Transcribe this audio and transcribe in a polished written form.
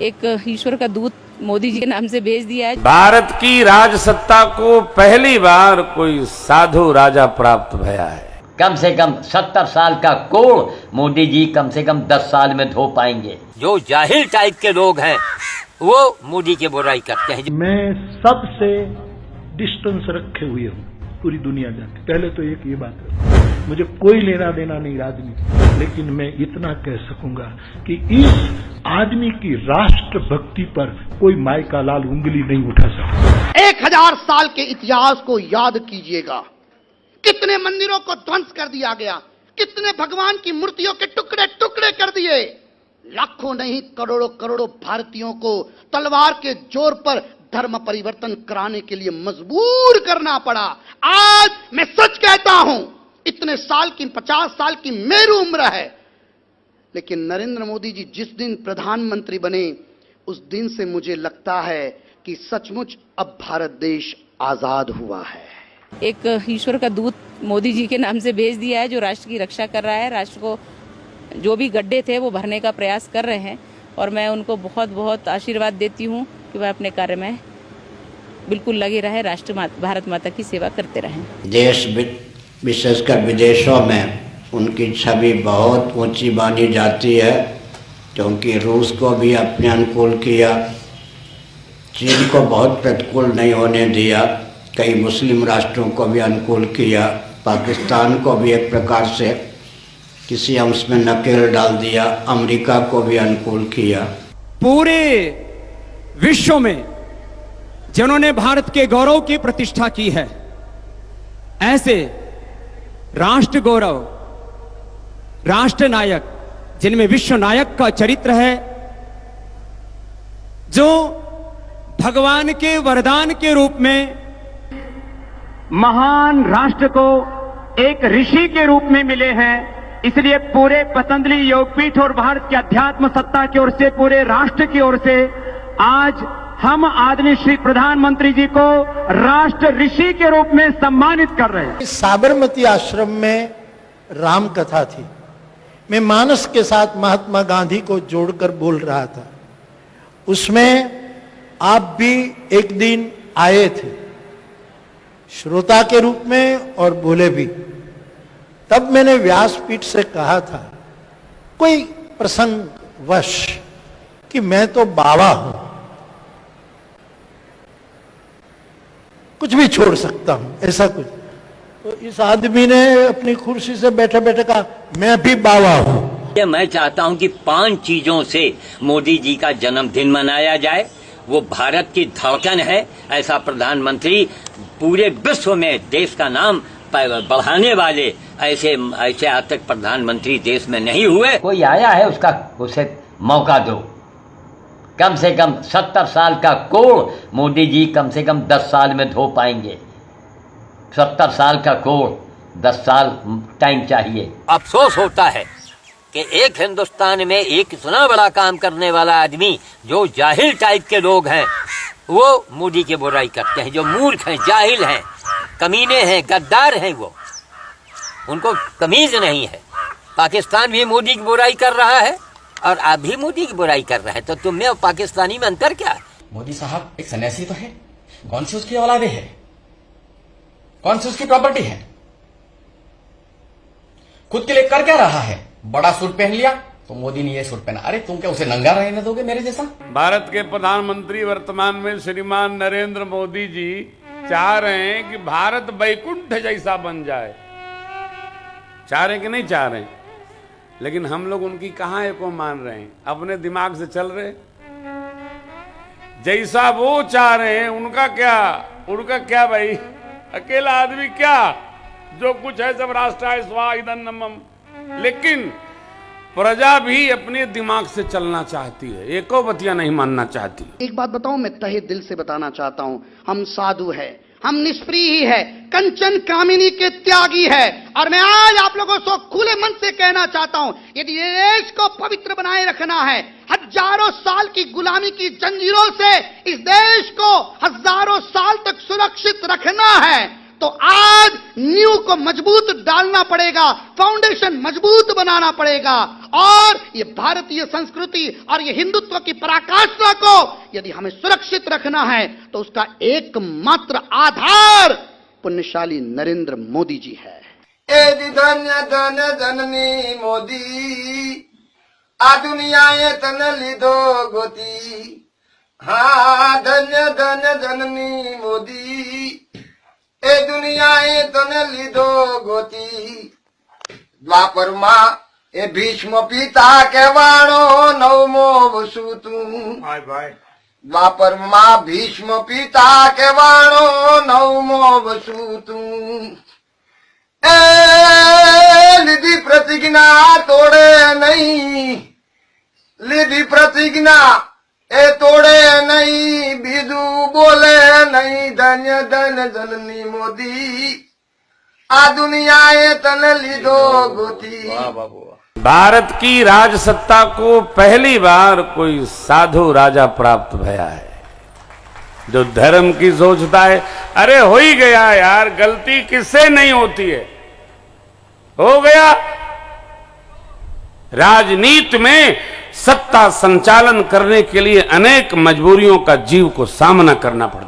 एक ईश्वर का दूत मोदी जी के नाम से भेज दिया है। भारत की राजसत्ता को पहली बार कोई साधु राजा प्राप्त भया है। कम से कम 70 साल का कोड़ मोदी जी कम से कम 10 साल में धो पाएंगे। जो जाहिल टाइप के लोग हैं वो मोदी की बुराई करते हैं। मैं सबसे डिस्टेंस रखे हुए हूँ, पूरी दुनिया जानती। पहले तो एक ये बात है, मुझे कोई लेना देना नहीं राजनीति, लेकिन मैं इतना कह सकूंगा कि इस आदमी की राष्ट्र भक्ति पर कोई माई का लाल उंगली नहीं उठा सकता। 1000 साल के इतिहास को याद कीजिएगा। कितने मंदिरों को ध्वंस कर दिया गया, कितने भगवान की मूर्तियों के टुकड़े टुकड़े कर दिए। लाखों नहीं करोड़ों करोड़ों भारतीयों को तलवार के जोर पर धर्म परिवर्तन कराने के लिए मजबूर करना पड़ा। आज मैं सच कहता हूं, इतने साल की 50 साल की मेरी उम्र है, लेकिन नरेंद्र मोदी जी जिस दिन प्रधानमंत्री बने उस दिन से मुझे लगता है कि सचमुच अब भारत देश आजाद हुआ है। एक ईश्वर का दूत मोदी जी के नाम से भेज दिया है, जो राष्ट्र की रक्षा कर रहा है। राष्ट्र को जो भी गड्ढे थे वो भरने का प्रयास कर रहे हैं, और मैं उनको बहुत बहुत आशीर्वाद देती हूँ कि वह अपने कार्य में बिल्कुल लगे रहे, भारत माता की सेवा करते रहें। देश विशेषकर विदेशों में उनकी छवि बहुत ऊंची मानी जाती है, क्योंकि रूस को भी अपने अनुकूल किया, चीन को बहुत प्रतिकूल नहीं होने दिया, कई मुस्लिम राष्ट्रों को भी अनुकूल किया, पाकिस्तान को भी एक प्रकार से किसी अंश में नकेल डाल दिया, अमेरिका को भी अनुकूल किया। पूरे विश्व में जिन्होंने भारत के गौरव की प्रतिष्ठा की है, ऐसे राष्ट्र गौरव, राष्ट्र नायक, जिनमें विश्व नायक का चरित्र है, जो भगवान के वरदान के रूप में महान राष्ट्र को एक ऋषि के रूप में मिले हैं, इसलिए पूरे पतंजलि योगपीठ और भारत की अध्यात्म सत्ता की ओर से, पूरे राष्ट्र की ओर से आज हम आदरणीय श्री प्रधानमंत्री जी को राष्ट्र ऋषि के रूप में सम्मानित कर रहे हैं। साबरमती आश्रम में राम कथा थी। मैं मानस के साथ महात्मा गांधी को जोड़कर बोल रहा था। उसमें आप भी एक दिन आए थे श्रोता के रूप में और बोले भी। तब मैंने व्यासपीठ से कहा था, कोई प्रसंग वश, कि मैं तो बाबा हूं, कुछ भी छोड़ सकता हूं, ऐसा कुछ। तो इस आदमी ने अपनी कुर्सी से बैठे बैठे कहा, मैं भी बाबा हूं। मैं चाहता हूं कि 5 चीजों से मोदी जी का जन्मदिन मनाया जाए। वो भारत की धड़कन है, ऐसा प्रधानमंत्री पूरे विश्व में देश का नाम बढ़ाने वाले ऐसे आज तक प्रधानमंत्री देश में नहीं हुए। कोई आया है उसे मौका दो। कम से कम 70 साल का कोड़ मोदी जी कम से कम 10 साल में धो पाएंगे। 70 साल का कोड़ 10 साल टाइम चाहिए। अफसोस होता है कि एक हिंदुस्तान में एक इतना बड़ा काम करने वाला आदमी, जो जाहिल टाइप के लोग हैं, वो मोदी की बुराई करते हैं। जो मूर्ख हैं, जाहिल हैं, कमीने हैं, गद्दार हैं, वो उनको तमीज नहीं है। पाकिस्तान भी मोदी की बुराई कर रहा है और आप भी मोदी की बुराई कर रहे हैं, तो तुम में और पाकिस्तानी में अंतर क्या है? मोदी साहब एक सन्यासी तो है, कौन सी उसकी औलादे है, कौन सी उसकी प्रॉपर्टी है, खुद के लिए कर क्या रहा है? बड़ा सूट पहन लिया तो मोदी ने ये सूट पहना, अरे तुम क्या उसे नंगा रहने दोगे मेरे जैसा? भारत के प्रधानमंत्री वर्तमान में श्रीमान नरेंद्र मोदी जी चाह रहे हैं कि भारत वैकुंठ जैसा बन जाए। चाह रहे कि नहीं चाह रहे? लेकिन हम लोग उनकी कहां एक को मान रहे हैं, अपने दिमाग से चल रहे। जैसा वो चाह रहे हैं उनका क्या भाई, अकेला आदमी क्या, जो कुछ है सब राष्ट्राय स्वा इदं नमः। लेकिन प्रजा भी अपने दिमाग से चलना चाहती है, एको बतिया नहीं मानना चाहती। एक बात बताऊं, मैं तहे दिल से बताना चाहता हूं, हम साधु है, हम निष्प्रिय है, कंचन कामिनी के त्यागी है। और मैं आज आप लोगों को खुले मन से कहना चाहता हूं, यदि देश को पवित्र बनाए रखना है, हजारों साल की गुलामी की जंजीरों से इस देश को हजारों साल तक सुरक्षित रखना है, तो आज नींव को मजबूत डालना पड़ेगा, फाउंडेशन मजबूत बनाना पड़ेगा। और ये भारतीय संस्कृति और ये हिंदुत्व की पराकाष्ठा को यदि हमें सुरक्षित रखना है तो उसका एकमात्र आधार पुण्यशाली नरेंद्र मोदी जी है। ए धन्य धन जननी मोदी, आ दुनिया तन लीधो गोती। हाँ धन्य धन्य जननी मोदी, ए दुनिया तन लीधो गोती। द्वापर मां ए भीष्म पिता के वाणो नवमो वसु तू। द्वापर मां भीष्म पिता के वाणो नवमो वसु तू। लिधि प्रतिज्ञा तोड़े नहीं, लिधि प्रतिज्ञा ए तोड़े नहीं, बिदु बोले नहीं। धन्य धन जननी मोदी, आ दुनिया तन लीधो गोती। भारत की राजसत्ता को पहली बार कोई साधु राजा प्राप्त भया है जो धर्म की सोचता है। अरे हो ही गया यार, गलती किससे नहीं होती है, हो गया। राजनीति में सत्ता संचालन करने के लिए अनेक मजबूरियों का जीव को सामना करना पड़ता है।